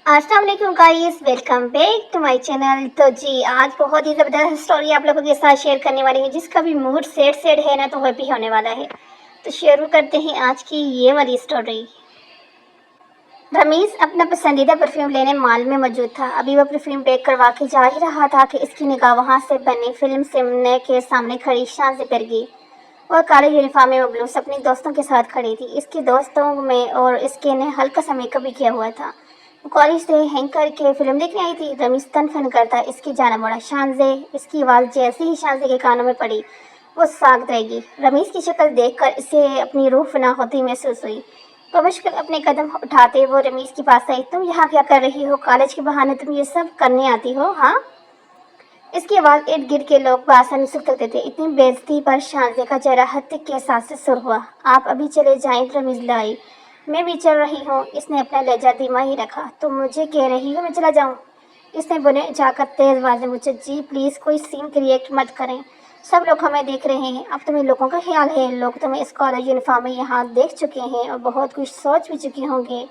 अस्सलाम वालेकुम guys, welcome back to my channel. तो जी आज बहुत ही ज़बरदस्त स्टोरी आप लोगों के साथ शेयर करने वाली है, जिसका भी मूड सैड सैड है ना तो हैप्पी होने वाला है। तो शुरू करते हैं आज की ये वाली स्टोरी। रमीज अपना पसंदीदा परफ्यूम लेने मॉल में मौजूद था। अभी वह परफ्यूम पैक करवा के जा ही रहा था कि इसकी निगाह वहाँ से बनी फिल्म सिमने के सामने खड़ी शान से पर गई। और काले यूनिफॉर्म में मबलूस अपने दोस्तों के साथ खड़ी थी। इसके दोस्तों में और इसके ने हल्का सा मेकअप भी किया हुआ था। वो कॉलेज से हैंग करके फिल्म देखने आई थी। रमीज तन फन करता इसकी जाना मोड़ा। शानजे, इसकी आवाज़ जैसे ही शानजे के कानों में पड़ी वो साग रहेगी। रमीज की शक्ल देखकर इसे अपनी रूह फना होती महसूस हुई। मुश्किल अपने कदम उठाते वो रमीज के पास आई। तुम यहाँ क्या कर रही हो? कॉलेज के बहाने तुम ये सब करने आती हो? हाँ। इसकी आवाज़ इर्द गिर्द के लोग बासानी सुख सकते थे। इतनी बेइज्जती पर शानजे का चेहरा हत्या के साथ से सुर हुआ। आप अभी चले जाएं, रमीज लाई। मैं भी चल रही हूँ। इसने अपना लहजा धीमा ही रखा। तुम मुझे कह रही हो मैं चला जाऊँ? इसने बुने जाकर तेज आवाज में पूछा। जी प्लीज़ कोई सीन क्रिएट मत करें, सब लोग हमें देख रहे हैं। अब तुम्हें लोगों का ख्याल है। लोग तुम्हें इस कॉलेज यूनिफॉर्म में यहाँ देख चुके हैं और बहुत कुछ सोच भी चुके होंगे।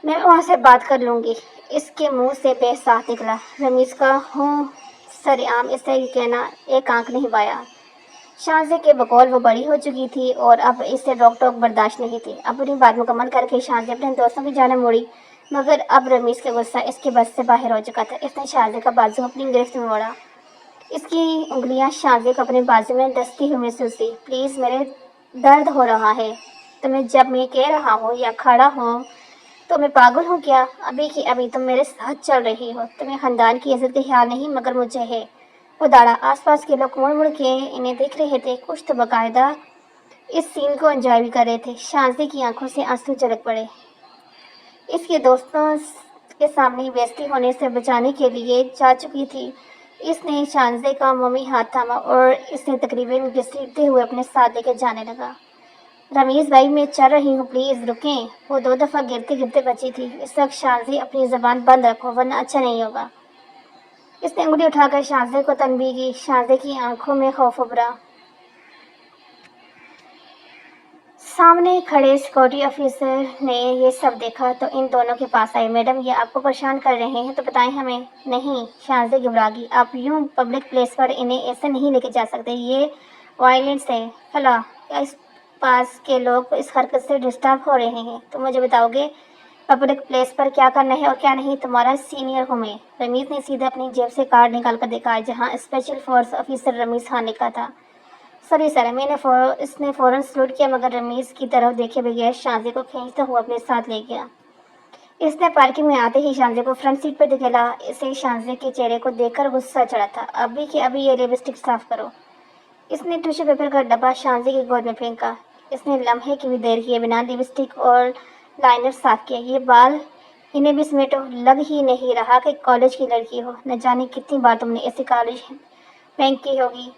मैं वहाँ से बात कर लूँगी। इसके मुंह से बेसाह निकला। रमीज का हूँ सरेआम इससे ही कहना एक आंख नहीं पाया। शानजे के बकौल वो बड़ी हो चुकी थी और अब इससे रोक टोक बर्दाश्त नहीं थी। अपनी बात मुकम्मल करके शानजे अपने दोस्तों की जाने मुड़ी, मगर अब रमीज का गुस्सा इसके बस से बाहर हो चुका था। इसने शानजे का बाजू अपनी गिरफ्त में मोड़ा। इसकी उंगलियां शानजे को अपने बाजू में डसती हुई महसूस हुई। प्लीज़, मेरे दर्द हो रहा है। तुम्हें जब मैं कह रहा हूँ या खड़ा हूँ तो मैं पागल हूँ क्या? अभी की अभी तुम मेरे साथ चल रही हो। तुम्हें खानदान की इज्जत का ख्याल नहीं, मगर मुझे है। वो दाड़ा। आसपास के लोग मुड़ मुड़ के इन्हें देख रहे थे। कुछ तो बाकायदा इस सीन को एंजॉय भी कर रहे थे। शांति की आंखों से आंसू झलक पड़े। इसके दोस्तों के सामने बेइज्जती होने से बचाने के लिए जा चुकी थी। इसने शानजे का मम्मी हाथ थामा और इसे तकरीबन घसीटते हुए अपने साथ लेकर जाने लगा। रमीज भाई, मैं चल रही हूँ, प्लीज़ रुकें। वो दो दफ़ा गिरते गिरते बची थी। इस वक्त शानजी अपनी ज़बान बंद रखो वरना अच्छा नहीं होगा। इसने उंगली उठाकर शानजे को तनबीह की। शानजे की आंखों में खौफ उभरा। सामने खड़े सिक्योरिटी ऑफिसर ने ये सब देखा तो इन दोनों के पास आए। मैडम, ये आपको परेशान कर रहे हैं तो बताएं हमें। नहीं, शानजे घबरा गई। आप यूं पब्लिक प्लेस पर इन्हें ऐसे नहीं लेके जा सकते। ये वायलेंस है। फला, इस पास के लोग इस हरकत से डिस्टर्ब हो रहे हैं। तो मुझे बताओगे पब्लिक प्लेस पर क्या करना है और क्या नहीं? तुम्हारा सीनियर हूँ मैं। रमीज ने सीधे अपनी जेब से कार्ड निकाल कर देखा, जहाँ special force officer Ramiz Khan लिखा था। सॉरी सर, इसने फ़ौरन सलूट किया, मगर रमीज की तरफ देखे बगैर शानजे को खींचता हुआ अपने साथ ले गया। इसने पार्किंग में आते ही शानजे को फ्रंट सीट पर धकेला। इसे शानजे के चेहरे को देखकर गुस्सा चढ़ा था। अभी के अभी ये लिपस्टिक साफ करो। इसने टिश्यू पेपर का डब्बा शानजे की गोद में फेंका। इसने लम्हे की भी देर किए बिना लिपस्टिक और लाइनर साफ किया। ये बाल, इन्हें भी समेटो। लग ही नहीं रहा कि कॉलेज की लड़की हो। न जाने कितनी बार तुमने ऐसी कॉलेज बैंक की होगी।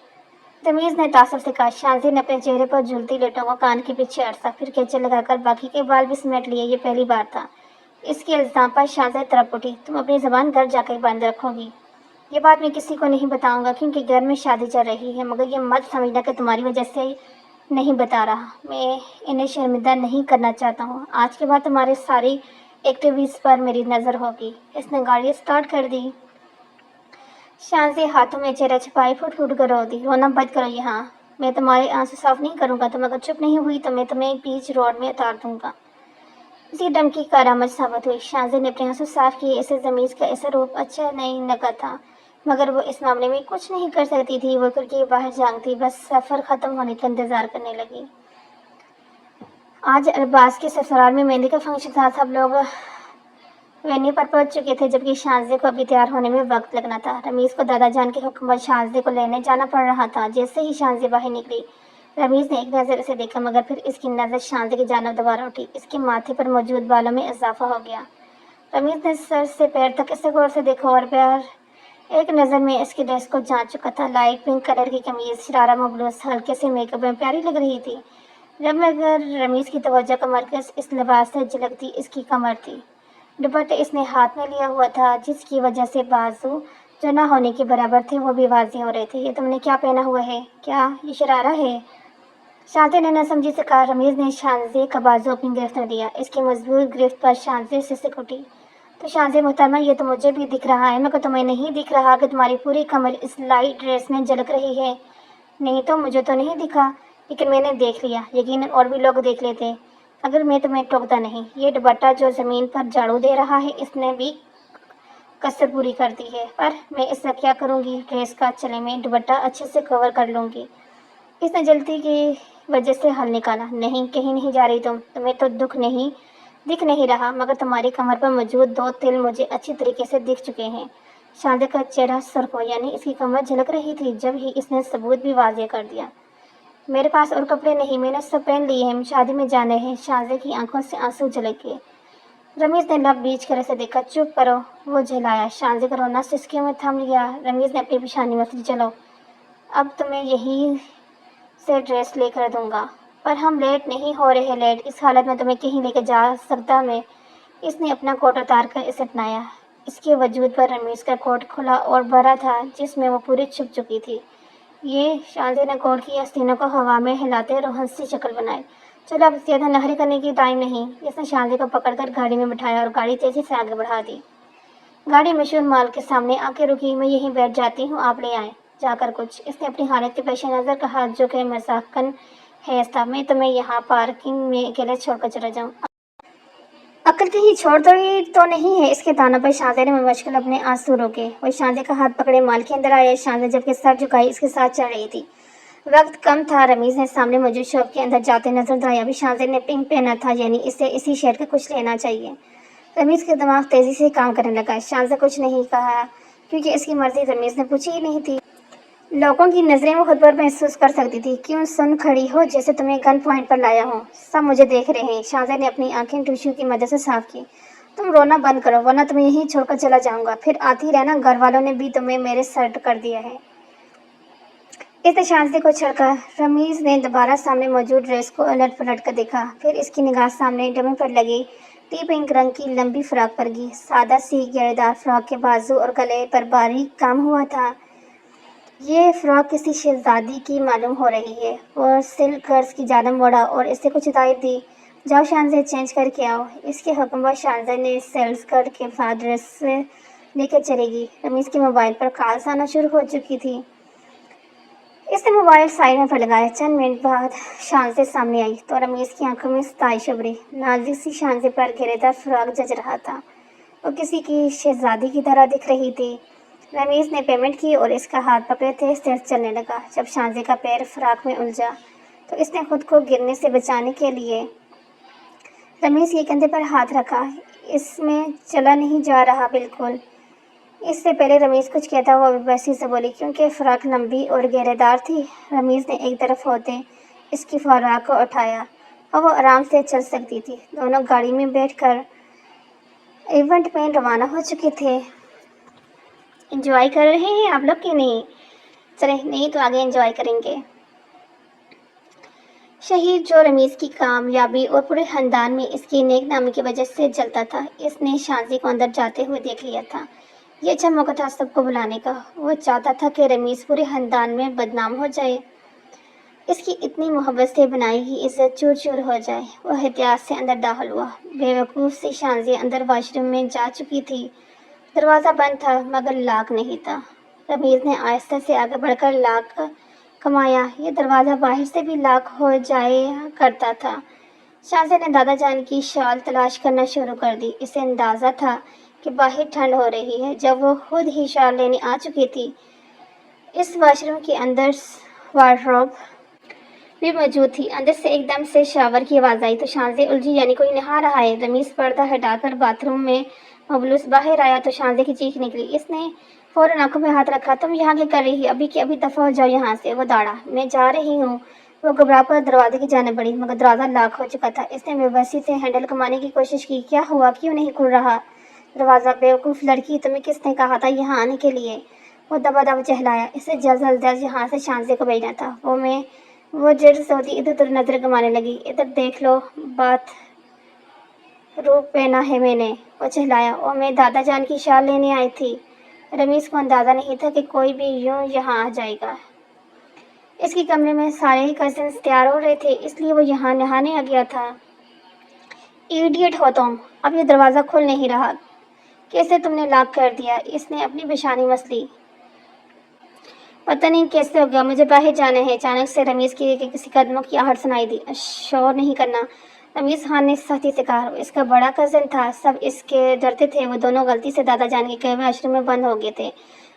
तमीज़ ने तासुब से कहा। शांति ने अपने चेहरे पर झूलती लटों को कान के पीछे अरसा, फिर कैंची लगाकर बाकी के बाल भी समेट लिए। ये पहली बार था। इसके इल्जाम पर शांति तरफ उठी। तुम अपनी ज़बान घर जाकर बंद रखोगी। ये बात मैं किसी को नहीं बताऊंगा, क्योंकि घर में शादी चल रही है। मगर ये मत समझना कि तुम्हारी वजह से नहीं बता रहा। मैं इन्हें शर्मिंदा नहीं करना चाहता हूँ। आज के बाद तुम्हारे सारी एक्टिविटीज़ पर मेरी नज़र होगी। इसने गाड़ी स्टार्ट कर दी। शान से हाथों में चेहरा छिपाए फुट फुट कर रो दी। रोना बंद करो यहाँ। मैं तुम्हारे आंसू साफ नहीं करूँगा। तुम अगर चुप नहीं हुई तो मैं तुम्हें बीच रोड में उतार दूंगा। इसी धमकी करामद साबित हुई। शानजी ने अपने आंसू साफ किए। ऐसे जमीज का ऐसा रूप अच्छा नहीं लगा था, मगर वो इस मामले में कुछ नहीं कर सकती थी। वो खिड़की के बाहर झांकती, बस सफ़र ख़त्म होने का इंतज़ार करने लगी। आज अरबाज के ससुराल में मेहंदी का फंक्शन था। सब लोग वेन्यू पर पहुंच चुके थे, जबकि शानजे को अभी तैयार होने में वक्त लगना था। रमीज को दादा जान के हुक्म पर शानजे को लेने जाना पड़ रहा था। जैसे ही शानजे बाहर निकली, रमीज ने एक नज़र इसे देखा, मगर फिर इसकी नज़र शानजे की जानब दोबारा उठी। इसके माथे पर मौजूद बालों में इजाफा हो गया। रमीज ने सर से पैर तक इसे गौर से देखा और प्यार एक नज़र में इसकी ड्रेस को जांच चुका था। लाइट पिंक कलर की कमीज, शरारा मबलूस, हल्के से मेकअप में प्यारी लग रही थी। जब मगर रमीज की तवज्जो का मरकज़ इस लिबास से झलकती इसकी कमर थी। दुपट्टे इसने हाथ में लिया हुआ था, जिसकी वजह से बाजू जो ना होने के बराबर थे वो भी वाज़ेह हो रहे थे। ये तुमने क्या पहना हुआ है? क्या ये शरारा है? शांति ने न समझी से कहा। रमीज ने शांति का बाजू अपनी गिरफ्त में दिया। इसकी मजबूत गिरफ्त पर शांति से सिक उठी। तो शांति मोहतरमा, ये तो मुझे भी दिख रहा है, मगर तुम्हें नहीं दिख रहा कि तुम्हारी पूरी कमर इस लाइट ड्रेस में झलक रही है? नहीं तो मुझे तो नहीं दिखा, लेकिन मैंने देख लिया। यकीनन और भी लोग देख लेते अगर मैं तुम्हें टोकता नहीं। ये दुपट्टा जो ज़मीन पर झाड़ू दे रहा है, इसने भी कसर पूरी कर दी है, पर मैं इससे क्या करूँगी? ड्रेस का चले में दुपट्टा अच्छे से कवर कर लूँगी। इसने जल्दी की वजह से हल निकाला। नहीं, कहीं नहीं जा रही तुम्हें तो दिख नहीं रहा, मगर तुम्हारी कमर पर मौजूद 2 तिल मुझे अच्छी तरीके से दिख चुके हैं। शांति का चेहरा सुर्ख हो, यानी इसकी कमर झलक रही थी। जब ही इसने सबूत भी वाज़ेह कर दिया। मेरे पास और कपड़े नहीं, मैंने सब पहन लिए हैं, शादी में जाने हैं। शांति की आंखों से आंसू झलक गए। रमीज ने लब बीच कर ऐसे देखा। चुप करो, वो झिलाया। शांति का रोना सिसकियों में थम लिया। रमीज ने अपनी पेशानी में चलो, अब तुम्हें यहीं से ड्रेस लेकर दूंगा। पर हम लेट नहीं हो रहे। लेट इस हालत में तुम्हें कहीं लेकर जा सकता मैं? इसने अपना कोट उतार कर इसे अपनाया। इसके वजूद पर रमीज का कोट खुला और भरा था, जिसमें वो पूरी छुप चुकी थी। ये शांति ने कोट की आस्तीनों को हवा में हिलाते रोहन सी शक्ल बनाई। चलो, अब ज़्यादा नखरे करने की टाइम नहीं। इसने शांति को पकड़कर गाड़ी में बिठाया और गाड़ी तेजी से आगे बढ़ा दी। गाड़ी मशहूर माल के सामने आके रुकी। मैं यहीं बैठ जाती हूँ, आप ले आए जाकर कुछ। इसने अपनी हालत के पेश नज़र कहा, जो कि मजाकन है था। मैं तुम्हें यहाँ पार्किंग में अकेले छोड़कर चला जाऊँ? अक्ल कहीं छोड़ तो नहीं है? इसके दानों पर शांति ने मुश्किल अपने आंसू रोके। वही शांति का हाथ पकड़े माल के अंदर आया। शांति जबकि सर झुकाई इसके साथ चढ़ रही थी। वक्त कम था। रमीज ने सामने मौजूद शॉप के अंदर जाते नजर दिया। अभी शांति ने पिंक पहना था, यानी इसे इसी शेड का कुछ लेना चाहिए। रमीज का दिमाग तेजी से काम करने लगा। शांति से कुछ नहीं कहा, क्योंकि इसकी मर्जी रमीज ने पूछी ही नहीं थी। लोगों की नजरें वो खुद पर महसूस कर सकती थी। क्यों सुन खड़ी हो जैसे तुम्हें गन पॉइंट पर लाया हो? सब मुझे देख रहे हैं। शांति ने अपनी आंखें टिश्यू की मदद से साफ की। तुम रोना बंद करो, वरना तुम्हें यहीं छोड़कर चला जाऊंगा। फिर आती रहना, घर वालों ने भी तुम्हें मेरे सर्ट कर दिया है। इसने शांति को छड़का। रमीज ने दोबारा सामने मौजूद ड्रेस को अलट पलट कर देखा। फिर इसकी निगाह सामने डमी पर लगी टी पिंक रंग की लंबी फ्रॉक पर गी। सादा सी घेरदार फ्रॉक के बाजू और गले पर बारीक काम हुआ था। ये फ्रॉक किसी शहजादी की मालूम हो रही है। वो सिल्क गर्ल्स की जानब मोड़ा और इससे कुछ हिदायत दी। जाओ शानजे, चेंज करके आओ। इसके हुक्म पर शानजे ने सेल्स कट के बाद ड्रेस लेकर चलेगी। रमीज के मोबाइल पर कॉल्स आना शुरू हो चुकी थी। इसने मोबाइल साइड में लगाया। चंद मिनट बाद शानजे सामने आई तो रमीज की आंखों में सताइश उभरी। नाजुक सी शानजे पर घेरेदार फ्रॉक जच रहा था। वो किसी की शहजादी की तरह दिख रही थी। रमीज ने पेमेंट की और इसका हाथ पकड़े तेज तेज चलने लगा। जब शांति का पैर फ्राक में उलझा तो इसने खुद को गिरने से बचाने के लिए रमीज के कंधे पर हाथ रखा। इसमें चला नहीं जा रहा बिल्कुल। इससे पहले रमीज कुछ कहता वो वैसी से बोली, क्योंकि फ्राक लंबी और घेरेदार थी। रमीज ने एक तरफ होते इसकी फ्राक को उठाया और वो आराम से चल सकती थी। दोनों गाड़ी में बैठकर इवेंट में रवाना हो चुके थे। एंजॉय कर रहे हैं आप लोग कि नहीं? चले, नहीं तो आगे एंजॉय करेंगे। शहीद जो रमीज की कामयाबी और पूरे खानदान में इसकी नेक नामी की वजह से जलता था, इसने शांति को अंदर जाते हुए देख लिया था। ये अच्छा मौका था सबको बुलाने का। वो चाहता था कि रमीज पूरे खानदान में बदनाम हो जाए। इसकी इतनी मोहब्बत से बनाई हुई इज्जत चूर चूर हो जाए। वह एहतियात से अंदर दाखिल हुआ। बेवकूफ़ सी शांति अंदर वॉशरूम में जा चुकी थी। दरवाज़ा बंद था, मगर लॉक नहीं था। रमीज ने आहिस्ता से आगे बढ़कर लॉक कमाया। ये दरवाज़ा बाहर से भी लॉक हो जाया करता था। शांति ने दादा जान की शॉल तलाश करना शुरू कर दी। इसे अंदाज़ा था कि बाहर ठंड हो रही है। जब वो खुद ही शॉल लेने आ चुकी थी, इस वॉशरूम के अंदर वार्डरोब भी मौजूद थी। अंदर से एकदम से शावर की आवाज़ आई तो शांति उलझी, यानी कोई नहा रहा है। रमीज पर्दा हटाकर बाथरूम में मबलूस बाहर आया तो शांति की चीख निकली। इसने फौरन आंखों में हाथ रखा। तुम यहाँ क्या कर रही है? अभी की अभी दफ़ा हो जाओ यहाँ से। वो दौड़ा। मैं जा रही हूँ। वो घबरा कर दरवाजे की जाने बढ़ी, मगर दरवाज़ा लॉक हो चुका था। इसने बेबसी से हैंडल कमाने की कोशिश की। क्या हुआ? क्यों नहीं खुल रहा दरवाज़ा? बेवकूफ़ लड़की, तुम्हें किसने कहा था यहाँ आने के लिए? वो दबा दबा चहलाया। इसे जल्द यहाँ से शांति को भेजना था। वो जड़ सऊदी इधर उधर नजर घुमाने लगी। इधर देख लो, बात रूप पहना है मैंने। वो चिल्लाया। और मैं दादा जान की शाल लेने आई थी। रमीज को अंदाज़ा नहीं था कि कोई भी यूं यहाँ आ जाएगा। اس کے کمرے میں سارے کزنس تیار ہو رہے تھے، اس لیے وہ یہاں نہانے آ گیا تھا۔ ایڈیٹ ہو تم، اب یہ دروازہ کھل نہیں رہا، کیسے تم نے لاک کر دیا؟ اس نے اپنی پیشانی مس لی۔ پتہ نہیں کیسے ہو گیا، مجھے باہر جانا ہے۔ اچانک سے رمیز کی کسی قدموں کی آہٹ سنائی دی۔ شور نہیں کرنا، رمیز خان نے سختی سے کہا۔ اس کا بڑا کزن تھا، سب اس کے ڈرتے تھے۔ وہ دونوں غلطی سے دادا جان کے کہے واش روم میں بند ہو گئے تھے۔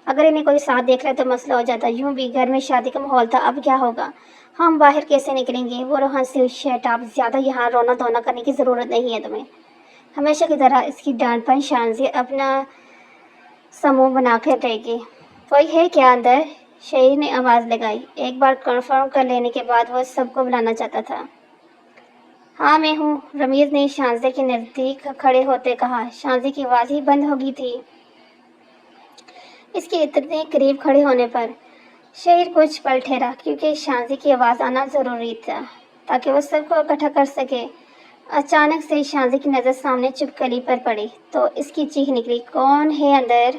اگر انہیں کوئی ساتھ دیکھ لے تو مسئلہ ہو جاتا۔ یوں بھی گھر میں شادی کا ماحول تھا، اب کیا ہوگا؟ ہم باہر کیسے نکلیں گے؟ وہ روحن سے شٹ اپ، زیادہ یہاں رونا دھونا کرنے کی ضرورت نہیں ہے تمہیں۔ ہمیشہ کی طرح اس کی ڈانٹ پر شانزی اپنا سمو بنا کر رہ گئی۔ کوئی ہے کیا اندر؟ شہیر نے آواز لگائی۔ ایک بار کنفرم کر لینے کے بعد وہ سب کو بلانا چاہتا تھا۔ ہاں میں ہوں، رمیز نے شانزی کے نزدیک کھڑے ہوتے کہا۔ شانزی کی آواز ہی بند ہو گئی تھی اس کے اتنے قریب کھڑے ہونے پر۔ شہیر کچھ پل ٹھہرا، کیونکہ شانزی کی آواز آنا ضروری تھا تاکہ وہ سب کو اکٹھا کر سکے۔ اچانک سے شانزی کی نظر سامنے چھپکلی پر پڑی تو اس کی چیخ نکلی، کون ہے اندر؟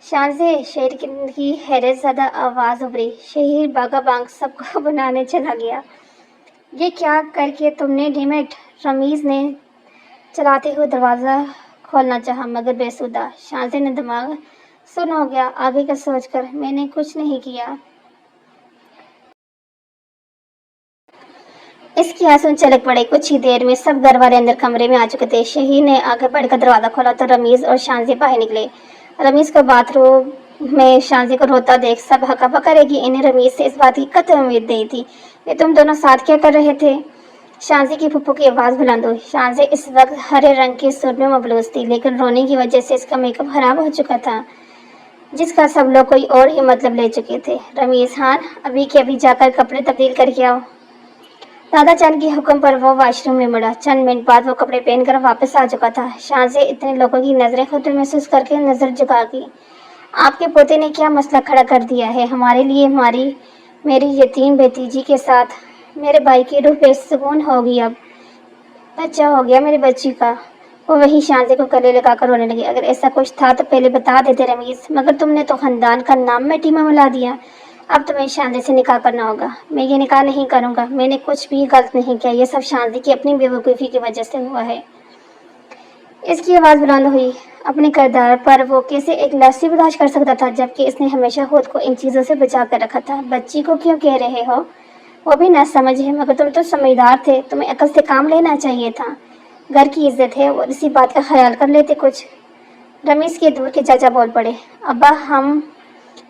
شانزی، شہیر کی حیرت زدہ آواز ابھری۔ شہیر باغا بانگ سب کو بنانے چلا گیا۔ یہ کیا کر کے تم نے ڈیمٹ؟ رمیز نے چلاتے ہوئے دروازہ کھولنا چاہا مگر بے سودہ۔ شانزی نے دماغ سن ہو گیا آگے کا سوچ کر، میں نے کچھ نہیں کیا۔ اس کی آنسو چلک پڑے۔ کچھ ہی دیر میں سب گھر والے اندر کمرے میں آ چکے تھے۔ شہیر نے آگے بڑھ کر دروازہ کھولا تو رمیز اور شانزی باہر نکلے۔ رمیز کو باتھ روم میں شانزی کو روتا دیکھ سب ہکا پکا رہ گئی۔ انہیں رمیز سے اس بات کی قطعی امید نہیں تھی۔ یہ تم دونوں ساتھ کیا کر رہے تھے؟ شانزی کی پھپھو کی آواز بلند ہوئی۔ شانزی اس وقت ہرے رنگ کے سوٹ میں ملبوس تھی، لیکن رونے کی وجہ سے اس کا میک اپ خراب ہو چکا تھا، جس کا سب لوگ کوئی اور ہی مطلب لے چکے تھے۔ رمیز خان، ابھی کے ابھی جا کر کپڑے تبدیل کر کے آؤ۔ دادا جان کے حکم پر وہ واش روم میں مڑا۔ چند منٹ بعد وہ کپڑے پہن کر واپس آ چکا تھا۔ شانزی اتنے لوگوں کی نظریں خطر محسوس کر کے نظر جھکا گئی۔ آپ کے پوتے نے کیا مسئلہ کھڑا کر دیا ہے ہمارے لیے؟ میری یتیم بھتیجی کے ساتھ میرے بھائی کی روح بے سکون ہوگی۔ اب بچہ ہو گیا میری بچی کا۔ وہ وہی شانزی کو گلے لگا کر رونے لگی۔ اگر ایسا کچھ تھا تو پہلے بتا دیتے رمیز، مگر تم نے تو خاندان کا نام مٹی میں ملا دیا۔ اب تمہیں شانزی سے نکاح کرنا ہوگا۔ میں یہ نکاح نہیں کروں گا، میں نے کچھ بھی غلط نہیں کیا، یہ سب شانزی کی اپنی بے وقوفی کی وجہ سے ہوا ہے۔ اس کی آواز بلند ہوئی۔ اپنے کردار پر وہ کیسے ایک لفظ برداشت کر سکتا تھا، جبکہ اس نے ہمیشہ خود کو ان چیزوں سے بچا کر رکھا تھا۔ بچی کو کیوں کہہ رہے ہو؟ وہ بھی نہ سمجھ ہے، مگر تم تو سمجھدار تھے، تمہیں عقل سے کام لینا چاہیے تھا۔ گھر کی عزت ہے، وہ اسی بات کا خیال کر لیتے کچھ۔ رمیز کے دور کے چاچا بول پڑے، ابا ہم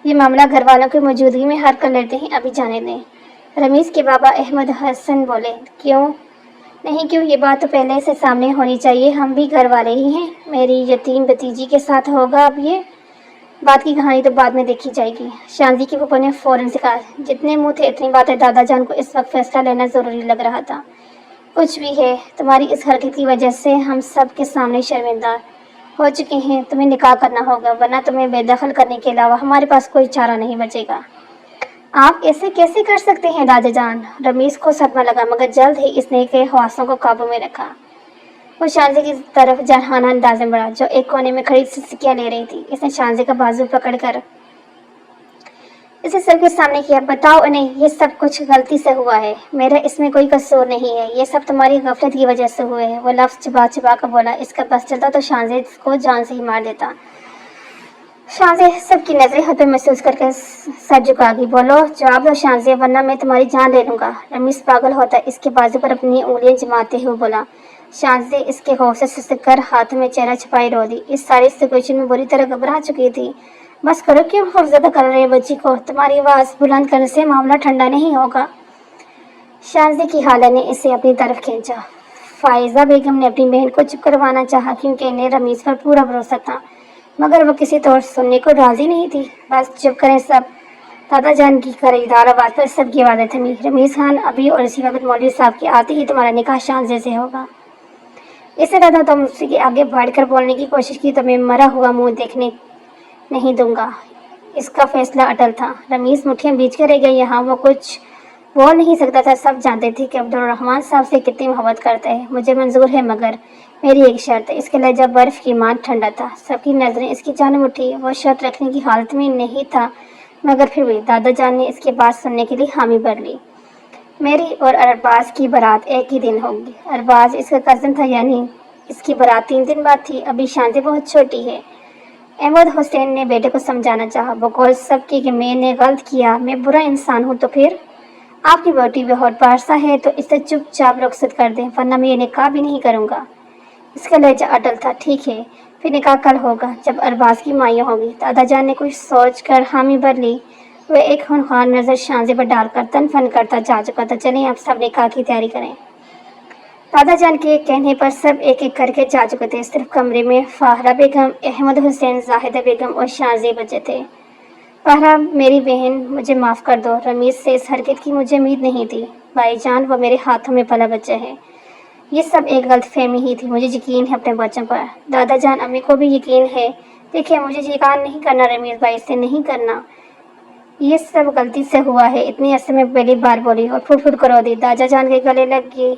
یہ معاملہ گھر والوں کی موجودگی میں حل کر لیتے ہیں، ابھی جانے دیں۔ رمیز کے بابا احمد حسن بولے، کیوں نہیں کیوں، یہ بات تو پہلے سے سامنے ہونی چاہیے، ہم بھی گھر والے ہی ہیں۔ میری یتیم بھتیجی کے ساتھ ہوگا، اب یہ بات کی کہانی تو بعد میں دیکھی جائے گی۔ شانزی کی پھپھو نے فوراً سے کہا، جتنے منہ تھے اتنی باتیں، دادا جان کو اس وقت فیصلہ لینا ضروری لگ رہا تھا۔ کچھ بھی ہے، تمہاری اس حرکت کی وجہ سے ہم سب کے سامنے شرمندہ ہو چکے ہیں، تمہیں نکاح کرنا ہوگا، ورنہ تمہیں بے دخل کرنے کے علاوہ ہمارے پاس کوئی چارہ نہیں بچے گا۔ آپ ایسے کیسے کر سکتے ہیں دادا جان؟ رمیز کو صدمہ لگا، مگر جلد ہی اس نے کے حواسوں کو قابو میں رکھا۔ وہ شانزی کی طرف جانانہ انداز میں بڑھا، جو ایک کونے میں کھڑی سسکیاں لے رہی تھی۔ اس نے شانزی کا بازو پکڑ کر اسے سب کے سامنے کیا، بتاؤ انہیں، یہ سب کچھ غلطی سے ہوا ہے، میرا اس میں کوئی قصور نہیں ہے، یہ سب تمہاری غفلت کی وجہ سے ہوئے ہیں۔ وہ لفظ چبا چبا کر بولا، اس کا بس چلتا تو شانزی کو جان سے ہی مار دیتا۔ شانزی سب کی نظریں خطر محسوس کر کے سر جھکا گئی۔ بولو، جواب دو شانزی، ورنہ میں تمہاری جان لے لوں گا۔ رمیز پاگل ہوتا اس کے بازو پر اپنی انگلیاں جماتے ہوئے بولا۔ شانزی اس کے خوف سے سسک کر ہاتھوں میں چہرہ چھپائے رو دی۔ اس ساری سچویشن میں بری طرح گھبرا چکی تھی۔ بس کرو، کیوں خوفزدہ کر رہے بچی کو؟ تمہاری آواز بلند کرنے سے معاملہ ٹھنڈا نہیں ہوگا۔ شانزی کی خالہ نے اسے اپنی طرف کھینچا۔ فائزہ بیگم نے اپنی بہن کو چپ کروانا چاہا، کیونکہ انہیں رمیز پر پورا بھروسہ تھا، مگر وہ کسی طور سننے کو راضی نہیں تھی۔ بس چپ کریں سب، دادا جان کی خریدار آواز پر سب کی آوازیں تھمی۔ رمیز خان، ابھی اور اسی وقت مولوی صاحب کے آتے ہی تمہارا نکاح شانزی سے ہوگا۔ اس سے زیادہ تم اس کے آگے بڑھ کر بولنے کی کوشش کی تو میں مرا ہوا منہ دیکھنے نہیں دوں گا۔ اس کا فیصلہ اٹل تھا۔ رمیز مٹھیاں بیچ کر رہ گئی، یہاں وہ کچھ بول نہیں سکتا تھا۔ سب جانتے تھے کہ عبدالرحمن صاحب سے کتنی محبت کرتا ہے۔ مجھے منظور ہے، مگر میری ایک شرط ہے۔ اس کا لہجہ برف کی مان ٹھنڈا تھا۔ سب کی نظریں اس کی جانب اٹھی۔ وہ شرط رکھنے کی حالت میں نہیں تھا मगर फिर भी दादा जान ने इसकी बात सुनने के लिए हामी भर ली। मेरी और अरबाज की बारात एक ही दिन होगी। अरबाज इसका कज़न था, यानी इसकी बारात 3 दिन बाद थी। अभी शांति बहुत छोटी है। अहमद हुसैन ने बेटे को समझाना चाहा, बकौल सबकी कि मैंने गलत किया, मैं बुरा इंसान हूँ। तो फिर आपकी बेटी बहुत पारसा है तो इसे चुपचाप रुखसत कर दें, वरना मैं ये निकाह भी नहीं करूँगा। इसका लहजा अटल था। ठीक है, फिर निकाह कल होगा, जब अरबाज की माइयाँ होगी। दादा जान ने कुछ सोच कर हामी भर ली। वह एक खूनखार नजर शांति पर डालकर तन फन करता जा चुका था। चलें अब सब निकाह की तैयारी करें। दादा जान के कहने पर सब एक एक करके जा चुके थे। सिर्फ कमरे में फाहरा बेगम, अहमद हुसैन, जाहिदा बेगम और शाहजी बचे थे। फाहरा, मेरी बहन, मुझे माफ़ कर दो। रमीज से इस हरकत की मुझे उम्मीद नहीं थी। भाईजान, वो मेरे हाथों में पला बच्चा है। ये सब एक गलतफहमी ही थी। मुझे यकीन है अपने बच्चों पर। दादा जान, अम्मी को भी यकीन है। देखिए, मुझे यकीन नहीं करना रमीज भाई से, नहीं करना। ये सब गलती से हुआ है। इतनी अरसे में पहली बार बोली और फुट फुट करो दी। दादा जान के गले लग गई।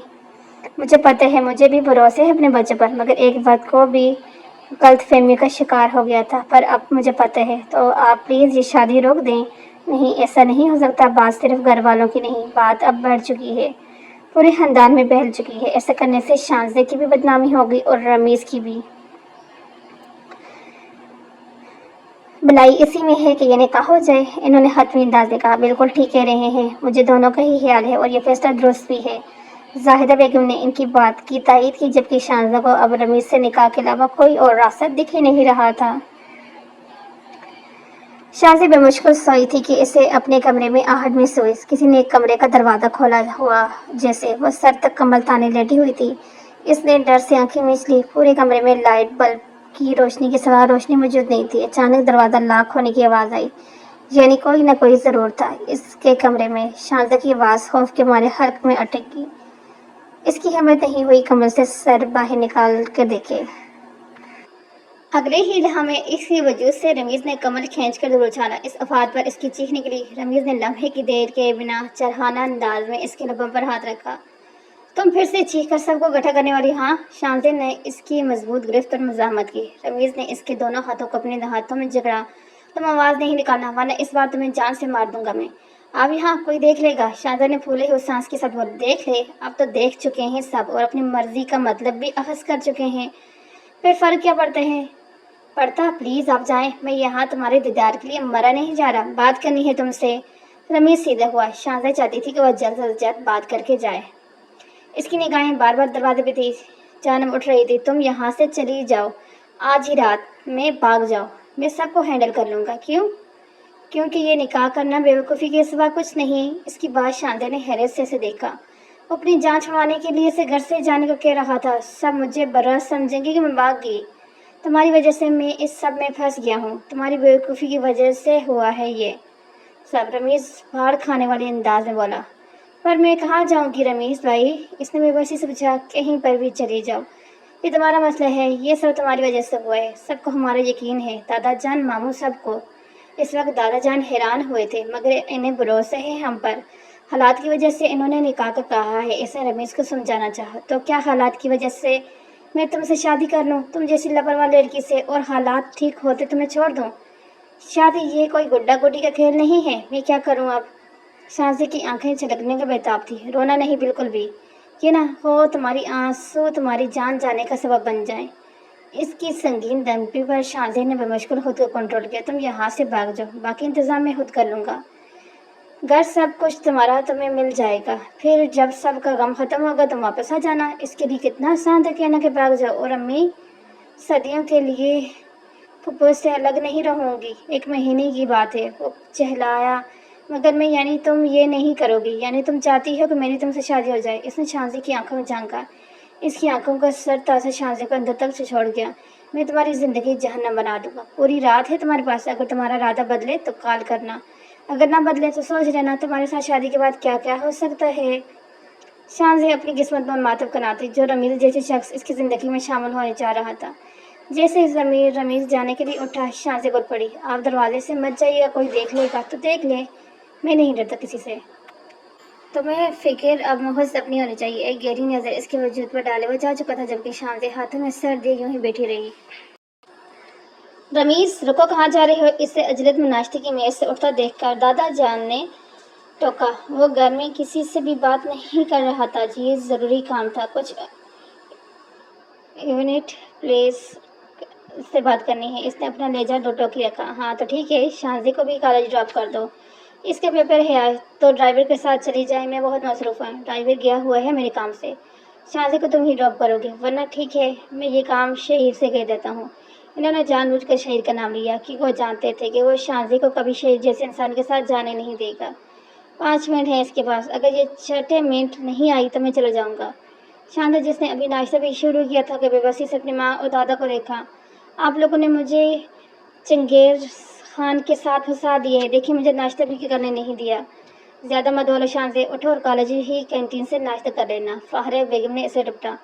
मुझे पता है, मुझे भी भरोसे है अपने बच्चों पर, मगर एक बात को भी गलतफहमी का शिकार हो गया था। पर अब मुझे पता है, तो आप प्लीज़ ये शादी रोक दें। नहीं, ऐसा नहीं हो सकता। बात सिर्फ घर वालों की नहीं, बात अब बढ़ चुकी है, पूरे खानदान में फैल चुकी है। ऐसा करने से शांजे की भी बदनामी होगी और रमीज़ की भी। भलाई इसी में है कि ये निकाह हो जाए। इन्होंने हतमी अंदाज में कहा। बिल्कुल ठीक कह रहे हैं, मुझे दोनों का ही ख्याल है और ये फैसला दुरुस्त भी है। जाहिदा बेगम ने इनकी बात की तायीद की, जबकि शांजा को अब रमीज से निकाह के अलावा कोई और रास्ता दिख ही नहीं रहा था। शांजा बेमुश्किल सोई थी कि इसे अपने कमरे में आहट में सोई। किसी ने कमरे का दरवाज़ा खोला हुआ, जैसे वो सर तक कम्बल ताने लेटी हुई थी। इसने डर से आंखें मीच ली। पूरे कमरे में लाइट बल्ब की रोशनी के सिवा रोशनी मौजूद नहीं थी। अचानक दरवाज़ा लॉक होने की आवाज़ आई, यानी कोई न कोई ज़रूर था इसके कमरे में। शांजा की आवाज़ खौफ के मारे हल्क में अटक गई। इसकी हिम्मत नहीं हुई कमरे से सर बाहर निकाल कर देखे। अगले ही लम्हे इसके वजूद से रमीज़ ने कमर खींच कर दूर उछाला। इस आफत पर इसकी चीख निकली। रमीज़ ने लम्हे की देर के बिना चरहाना अंदाज में इसके लबों पर हाथ रखा। तुम फिर से चीख कर सबको इकट्ठा करने वाली? हाँ। शांति ने इसकी मजबूत गिरफ्त और मज़ाहमत की। रमीज़ ने इसके दोनों हाथों को अपने हाथों में जकड़ा। तुम आवाज़ नहीं निकालना, वरना इस बार तुम्हें जान से मार दूंगा मैं। अब यहाँ कोई देख लेगा? शांति ने फूले हुए सांस के साथ बोली। देख ले? अब तो देख चुके हैं सब, और अपनी मर्जी का मतलब भी अखज़ कर चुके हैं। फिर फ़र्क क्या पड़ता है? पड़ता? प्लीज़ आप जाएं। मैं यहाँ तुम्हारे दीदार के लिए मरा नहीं जा रहा, बात करनी है तुमसे। रमीज़ सीधा हुआ। शांति चाहती थी कि वह जल्द से जल्द बात करके जाए। इसकी निगाहें बार बार दरवाजे पे थी। जान उठ रही थी। तुम यहाँ से चली जाओ, आज ही रात में भाग जाओ, मैं सबको हैंडल कर लूँगा। क्यों? क्योंकि ये निकाह करना बेवकूफ़ी के सिवा कुछ नहीं। इसकी बात शांति ने हैरत से इसे देखा। वो अपनी जान छुड़वाने के लिए इसे घर से जाने को कह रहा था। सब मुझे बर्रा समझेंगे कि मैं भाग गई। तुम्हारी वजह से मैं इस सब में फंस गया हूँ। तुम्हारी बेवकूफ़ी की वजह से हुआ है ये सब। रमीज़ फाड़ खाने वाले अंदाज में बोला। पर मैं कहाँ जाऊँगी रमीज़ भाई? इसने बेबसी से पूछा। कहीं पर भी चली जाओ, ये तुम्हारा मसला है। ये सब तुम्हारी वजह से हुआ है। सबको हमारा यकीन है, दादा जान, मामू, सबको। इस वक्त दादा जान हैरान हुए थे, मगर इन्हें भरोसा है हम पर। हालात की वजह से इन्होंने निकाह का कहा है। इसने रमीज़ को समझाना चाहा। तो क्या हालात की वजह से मैं तुमसे शादी कर लूँ, तुम जैसी लापरवाह लड़की से, और हालात ठीक होते तुम्हें छोड़ दूँ? शादी ये कोई गुड्डा गुड्डी का खेल नहीं है। मैं क्या करूँ अब? शांति की आंखें छलकने का बेताब थी। रोना नहीं, बिल्कुल भी। ये ना हो तुम्हारी आंसू तुम्हारी जान जाने का सबब बन जाए। इसकी संगीन दंपी पर शांति ने बेमुश्किल खुद को कंट्रोल किया। तुम यहाँ से भाग जाओ, बाकी इंतजाम मैं खुद कर लूँगा। घर सब कुछ तुम्हारा तुम्हें मिल जाएगा। फिर जब सब का गम खत्म होगा तुम वापस आ जाना। इसके लिए कितना आसान था कहना कि भाग जाओ। और अम्मी, सदियों के लिए फुप्पो से अलग नहीं रहूँगी। 1 महीने की बात है। वो चहलाया। मगर मैं, यानी तुम ये नहीं करोगी? यानी तुम चाहती हो कि मेरी तुमसे शादी हो जाए? इसने शांति की आंखों में झांका। इसकी आंखों का सर ताज़ा शांति को अंदर तक से छोड़ गया। मैं तुम्हारी ज़िंदगी जहन्नम बना दूंगा। पूरी रात है तुम्हारे पास। अगर तुम्हारा इरादा बदले तो कॉल करना, अगर ना बदले तो सोच लेना तुम्हारे साथ शादी के बाद क्या क्या हो सकता है। शांति अपनी किस्मत पर मातम कराती, जो रमीज़ जैसे शख्स इसकी ज़िंदगी में शामिल होने जा रहा था। जैसे रमीज़ जाने के लिए उठा, शांति बोल पड़ी। आप दरवाजे से मत जाइएगा, कोई देख लेगा तो देख ले, मैं नहीं डरता किसी से। तुम्हें फिक्र अब मुझसे अपनी होनी चाहिए। एक गहरी नज़र इसके वजूद पर डाले वो जा चुका था, जबकि शांति हाथों में सर दिए यूं ही बैठी रही। रमीज, रुको, कहाँ जा रहे हो? इसे अजरत में नाश्ते की मेज से उठता देखकर दादा जान ने टोका। वो घर में किसी से भी बात नहीं कर रहा था जी, ये ज़रूरी काम था, कुछ यूनिट प्लेस से बात करनी है। इसने अपना लेजा दो टोकी रखा। हाँ तो ठीक है, शांति को भी कॉलेज ड्रॉप कर दो, इसके पेपर है आज, तो ड्राइवर के साथ चली जाए, मैं बहुत मसरूफ़ हूँ, ड्राइवर गया हुआ है मेरे काम से। शांति को तुम ही ड्रॉप करोगे, वरना ठीक है मैं ये काम शहीद से कह देता हूँ। इन्होंने जानबूझकर शहीद का नाम लिया कि वो जानते थे कि वो शांति को कभी शहीद जैसे इंसान के साथ जाने नहीं देगा। 5 मिनट है इसके पास, अगर ये 6 मिनट नहीं आई तो मैं चला जाऊँगा। शांति, जिसने अभी नाश्ता भी शुरू किया था, कि बेबसी से अपनी माँ और दादा को देखा। आप लोगों ने मुझे चंगेज खान के साथ फंसा दिए है, देखिए मुझे नाश्ता भी करने नहीं दिया। ज़्यादा मत बोलो शांति, उठो और कॉलेज ही कैंटीन से नाश्ता कर लेना। फाहरे बेगम ने इसे डपटा।